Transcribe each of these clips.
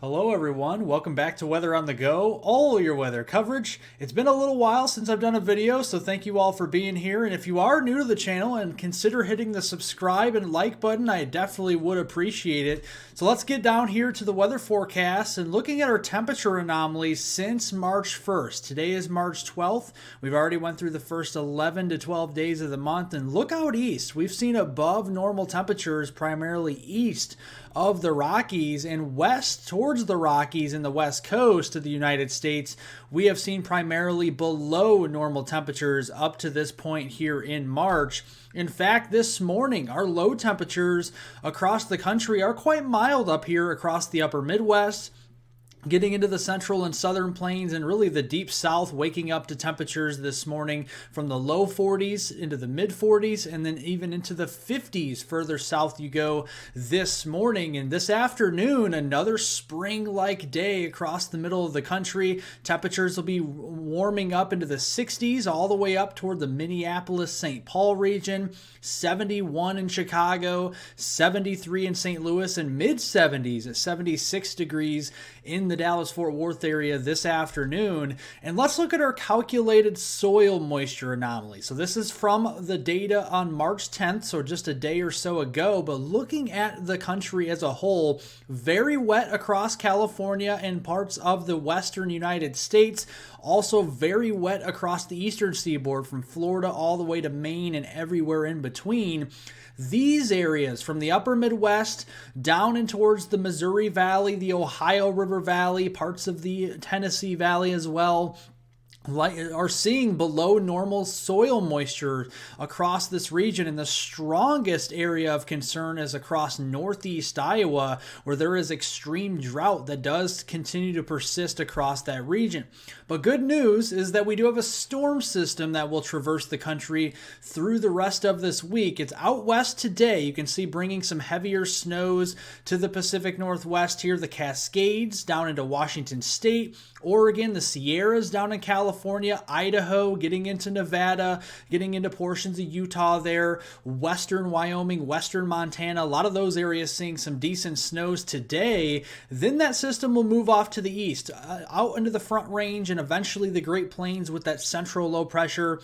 Hello, everyone. Welcome back to Weather on the Go, all your weather coverage. It's been a little while since I've done a video, so thank you all for being here. And if you are new to the channel and consider hitting the subscribe and like button, I definitely would appreciate it. So let's get down here to the weather forecast and looking at our temperature anomalies since March 1st. Today is March 12th. We've already went through the first 11 to 12 days of the month, and look out east. We've seen above normal temperatures primarily east of the Rockies and west towards the Rockies and the west coast of the United States. We have seen primarily below normal temperatures up to this point here in March. In fact, this morning, our low temperatures across the country are quite mild up here across the upper Midwest, getting into the central and southern plains and really the deep south, waking up to temperatures this morning from the low 40s into the mid 40s and then even into the 50s further south you go this morning. And this afternoon, another spring-like day across the middle of the country. Temperatures will be warming up into the 60s all the way up toward the Minneapolis-St. Paul region, 71 in Chicago, 73 in St. Louis, and mid-70s at 76 degrees in the Dallas-Fort Worth area this afternoon. And let's look at our calculated soil moisture anomaly. So this is from the data on March 10th, so just a day or so ago, but looking at the country as a whole, very wet across California and parts of the western United States. Also very wet across the eastern seaboard from Florida all the way to Maine and everywhere in between. These areas from the upper Midwest down and towards the Missouri Valley, the Ohio River Valley, parts of the Tennessee Valley as well, are seeing below normal soil moisture across this region, and the strongest area of concern is across northeast Iowa, where there is extreme drought that does continue to persist across that region. But good news is that we do have a storm system that will traverse the country through the rest of this week. It's out west today. You can see bringing some heavier snows to the Pacific Northwest here, the Cascades down into Washington State, Oregon, the Sierras down in California, Idaho, getting into Nevada, getting into portions of Utah there, western Wyoming, western Montana, a lot of those areas seeing some decent snows today. Then that system will move off to the east, out into the Front Range and eventually the Great Plains with that central low pressure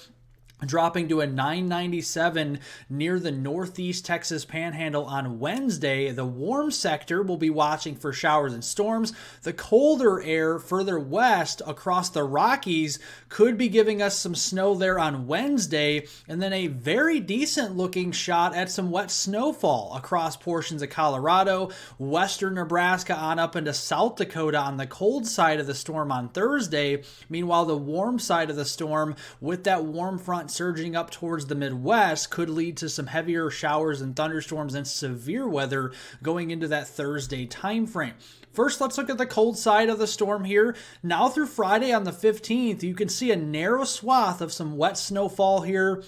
dropping to a 997 near the northeast Texas panhandle on Wednesday. The warm sector will be watching for showers and storms. The colder air further west across the Rockies could be giving us some snow there on Wednesday, and then a very decent looking shot at some wet snowfall across portions of Colorado, western Nebraska on up into South Dakota on the cold side of the storm on Thursday. Meanwhile, the warm side of the storm with that warm front surging up towards the Midwest could lead to some heavier showers and thunderstorms and severe weather going into that Thursday time frame. First, let's look at the cold side of the storm here. Now through Friday on the 15th, you can see a narrow swath of some wet snowfall here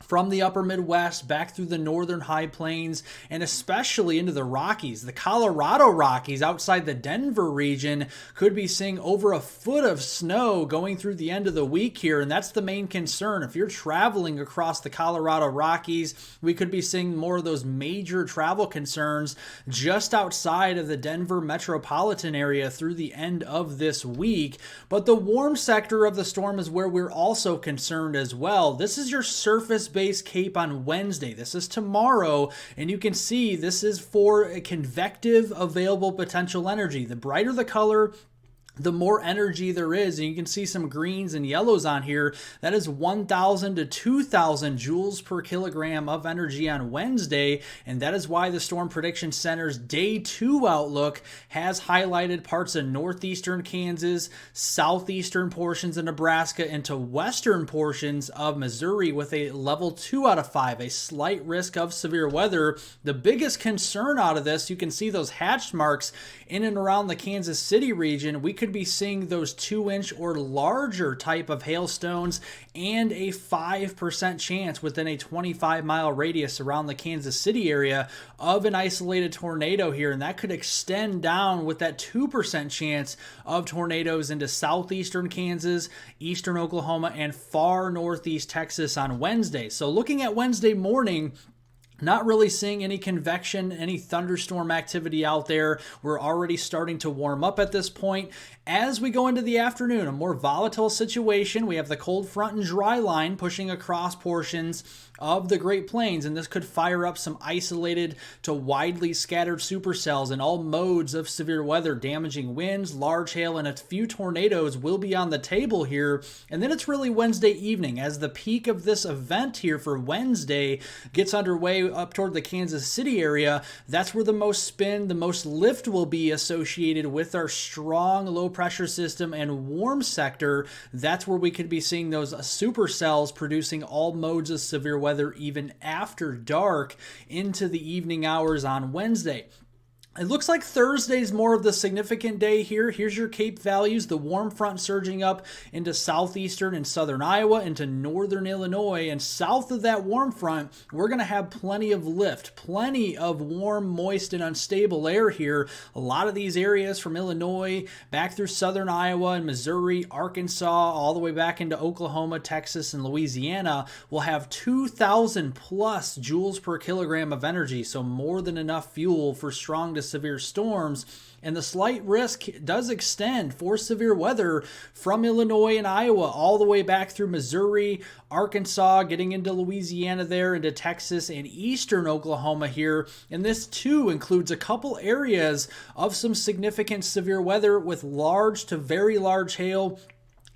from the upper Midwest back through the northern high plains and especially into the Rockies. The Colorado Rockies outside the Denver region could be seeing over a foot of snow going through the end of the week here, and that's the main concern. If you're traveling across the Colorado Rockies, we could be seeing more of those major travel concerns just outside of the Denver metropolitan area through the end of this week. But the warm sector of the storm is where we're also concerned as well. This is your surface base cape on Wednesday. This is tomorrow, and you can see this is for a convective available potential energy. The brighter the color, the more energy there is, and you can see some greens and yellows on here. That is 1,000 to 2,000 joules per kilogram of energy on Wednesday, and that is why the Storm Prediction Center's Day 2 outlook has highlighted parts of northeastern Kansas, southeastern portions of Nebraska, into western portions of Missouri with a level 2 out of 5, a slight risk of severe weather. The biggest concern out of this, you can see those hatch marks in and around the Kansas City region. We could be seeing those 2-inch or larger type of hailstones and a 5% chance within a 25-mile radius around the Kansas City area of an isolated tornado here, and that could extend down with that 2% chance of tornadoes into southeastern Kansas, eastern Oklahoma, and far northeast Texas on Wednesday. So looking at Wednesday morning, Not really seeing any convection, any thunderstorm activity out there. We're already starting to warm up at this point. As we go into the afternoon, a more volatile situation. We have the cold front and dry line pushing across portions of the Great Plains, and this could fire up some isolated to widely scattered supercells in all modes of severe weather. Damaging winds, large hail, and a few tornadoes will be on the table here. And then it's really Wednesday evening as the peak of this event here for Wednesday gets underway up toward the Kansas City area. That's where the most spin, the most lift will be associated with our strong low pressure system and warm sector. That's where we could be seeing those supercells producing all modes of severe weather even after dark into the evening hours on Wednesday. It looks like Thursday's more of the significant day here. Here's your Cape values. The warm front surging up into southeastern and southern Iowa, into northern Illinois, and south of that warm front, we're going to have plenty of lift, plenty of warm, moist, and unstable air here. A lot of these areas from Illinois back through southern Iowa and Missouri, Arkansas, all the way back into Oklahoma, Texas, and Louisiana will have 2,000 plus joules per kilogram of energy, so more than enough fuel for strong to severe storms. And the slight risk does extend for severe weather from Illinois and Iowa all the way back through Missouri, Arkansas, getting into Louisiana there, into Texas and eastern Oklahoma here. And this too includes a couple areas of some significant severe weather with large to very large hail,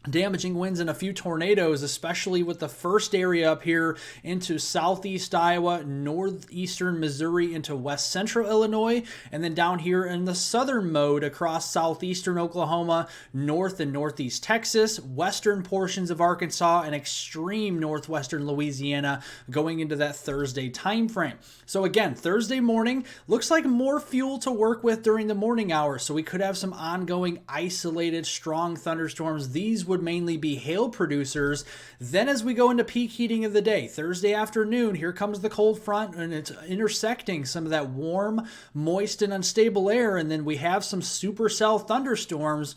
damaging winds, and a few tornadoes, especially with the first area up here into southeast Iowa, northeastern Missouri, into west central Illinois, and then down here in the southern mode across southeastern Oklahoma, north and northeast Texas, western portions of Arkansas, and extreme northwestern Louisiana going into that Thursday time frame. So again, Thursday morning looks like more fuel to work with during the morning hours, so we could have some ongoing isolated strong thunderstorms. These would mainly be hail producers. Then as we go into peak heating of the day, Thursday afternoon, here comes the cold front and it's intersecting some of that warm, moist, and unstable air. And then we have some supercell thunderstorms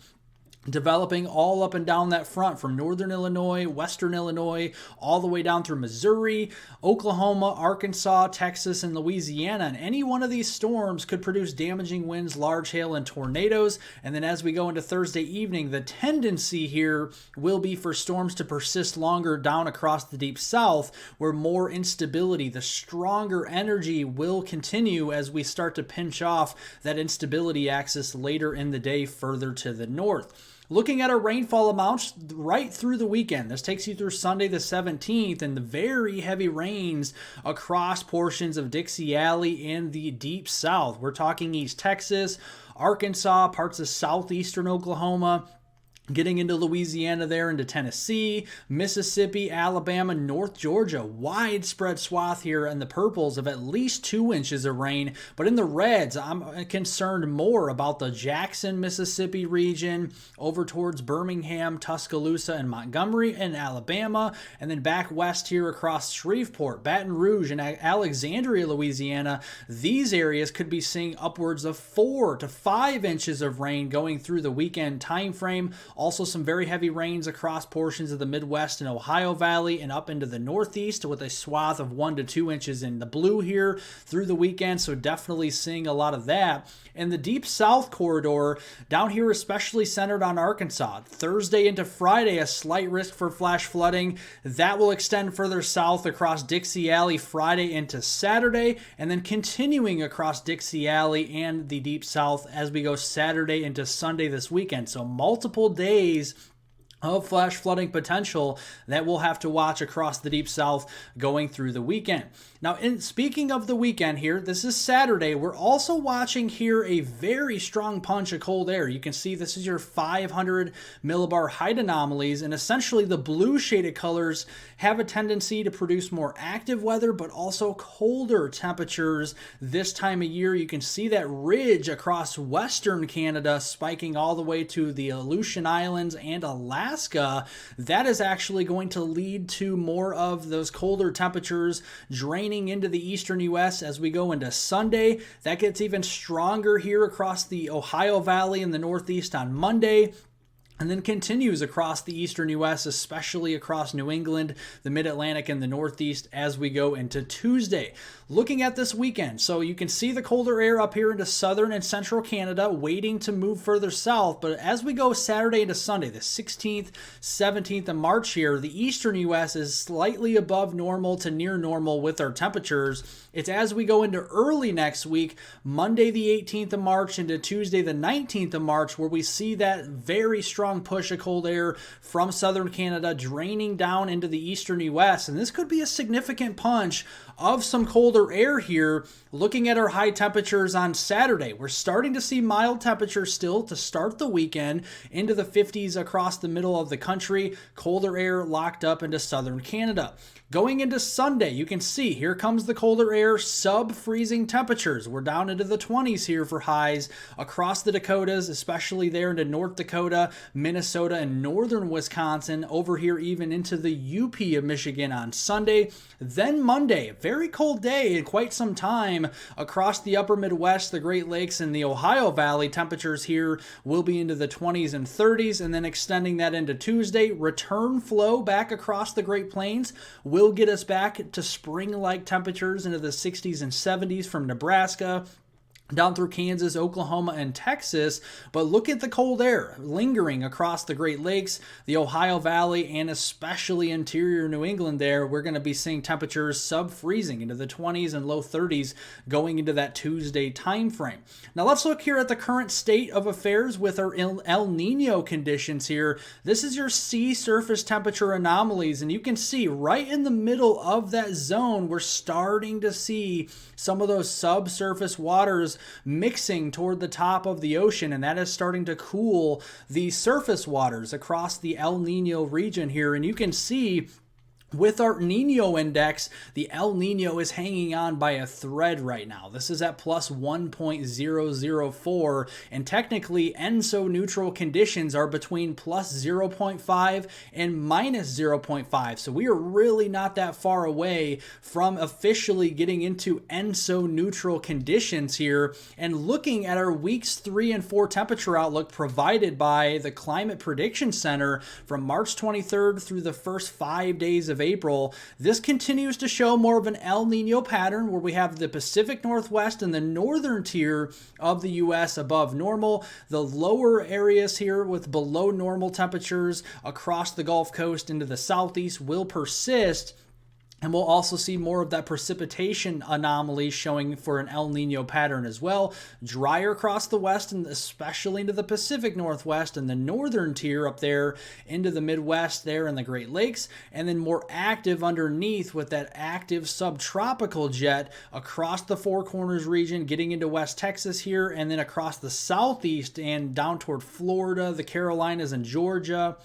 developing all up and down that front from northern Illinois, western Illinois, all the way down through Missouri, Oklahoma, Arkansas, Texas, and Louisiana. And any one of these storms could produce damaging winds, large hail, and tornadoes. And then as we go into Thursday evening, the tendency here will be for storms to persist longer down across the deep south, where more instability, the stronger energy will continue as we start to pinch off that instability axis later in the day further to the north. Looking at our rainfall amounts right through the weekend. This takes you through Sunday the 17th, and the very heavy rains across portions of Dixie Alley and the deep south. We're talking East Texas, Arkansas, parts of southeastern Oklahoma, getting into Louisiana there, into Tennessee, Mississippi, Alabama, North Georgia. Widespread swath here in the purples of at least 2 inches of rain. But in the reds, I'm concerned more about the Jackson, Mississippi region, over towards Birmingham, Tuscaloosa, and Montgomery in Alabama, and then back west here across Shreveport, Baton Rouge, and Alexandria, Louisiana. These areas could be seeing upwards of 4 to 5 inches of rain going through the weekend time frame. Also some very heavy rains across portions of the Midwest and Ohio Valley and up into the Northeast with a swath of 1 to 2 inches in the blue here through the weekend. So definitely seeing a lot of that. And the deep south corridor down here, especially centered on Arkansas. Thursday into Friday, a slight risk for flash flooding. That will extend further south across Dixie Alley Friday into Saturday, and then continuing across Dixie Alley and the deep south as we go Saturday into Sunday this weekend. So multiple days of flash flooding potential that we'll have to watch across the deep south going through the weekend. Now, speaking of the weekend here, this is Saturday. We're also watching here a very strong punch of cold air. You can see this is your 500 millibar height anomalies, and essentially the blue shaded colors have a tendency to produce more active weather, but also colder temperatures this time of year. You can see that ridge across western Canada spiking all the way to the Aleutian Islands and Alaska. That is actually going to lead to more of those colder temperatures draining into the eastern U.S. as we go into Sunday. That gets even stronger here across the Ohio Valley in the Northeast on Monday. and then continues across the eastern U.S., especially across New England, the mid-Atlantic, and the Northeast as we go into Tuesday. Looking at this weekend, so you can see the colder air up here into southern and central Canada waiting to move further south, but as we go Saturday into Sunday, the 16th, 17th of March here, the eastern U.S. is slightly above normal to near normal with our temperatures. It's as we go into early next week, Monday the 18th of March into Tuesday the 19th of March, where we see that very strong push of cold air from southern Canada draining down into the eastern U.S. And this could be a significant punch of some colder air here. Looking at our high temperatures on Saturday, we're starting to see mild temperatures still to start the weekend into the 50s across the middle of the country. Colder air locked up into southern Canada. Going into Sunday, you can see here comes the colder air, sub-freezing temperatures. We're down into the 20s here for highs across the Dakotas, especially there into North Dakota, Minnesota, and northern Wisconsin, over here even into the UP of Michigan on Sunday. Then Monday, a very cold day in quite some time across the upper Midwest, the Great Lakes, and the Ohio Valley. Temperatures here will be into the 20s and 30s, and then extending that into Tuesday, return flow back across the Great Plains will get us back to spring-like temperatures into the 60s and 70s from Nebraska down through Kansas, Oklahoma, and Texas. But look at the cold air lingering across the Great Lakes, the Ohio Valley, and especially interior New England there. We're going to be seeing temperatures sub-freezing into the 20s and low 30s going into that Tuesday time frame. Now let's look here at the current state of affairs with our El Nino conditions here. This is your sea surface temperature anomalies, and you can see right in the middle of that zone, we're starting to see some of those subsurface waters mixing toward the top of the ocean, and that is starting to cool the surface waters across the El Nino region here. And you can see with our Nino index, the El Nino is hanging on by a thread right now. This is at plus 1.004, and technically ENSO neutral conditions are between plus 0.5 and minus 0.5. So we are really not that far away from officially getting into ENSO neutral conditions here. And looking at our weeks 3 and 4 temperature outlook provided by the Climate Prediction Center from March 23rd through the first 5 days of April, this continues to show more of an El Nino pattern where we have the Pacific Northwest and the northern tier of the U.S. above normal, the lower areas here with below normal temperatures across the Gulf Coast into the southeast will persist. And we'll also see more of that precipitation anomaly showing for an El Nino pattern as well. Drier across the west and especially into the Pacific Northwest and the northern tier up there into the Midwest there in the Great Lakes. And then more active underneath with that active subtropical jet across the Four Corners region, getting into West Texas here, and then across the southeast and down toward Florida, the Carolinas, and Georgia.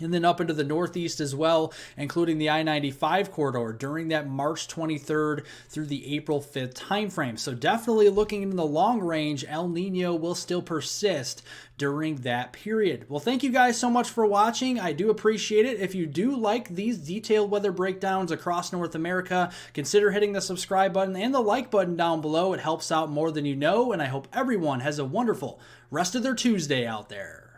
And then up into the northeast as well, including the I-95 corridor during that March 23rd through the April 5th timeframe. So definitely looking in the long range, El Nino will still persist during that period. Well, thank you guys so much for watching. I do appreciate it. If you do like these detailed weather breakdowns across North America, consider hitting the subscribe button and the like button down below. It helps out more than you know, and I hope everyone has a wonderful rest of their Tuesday out there.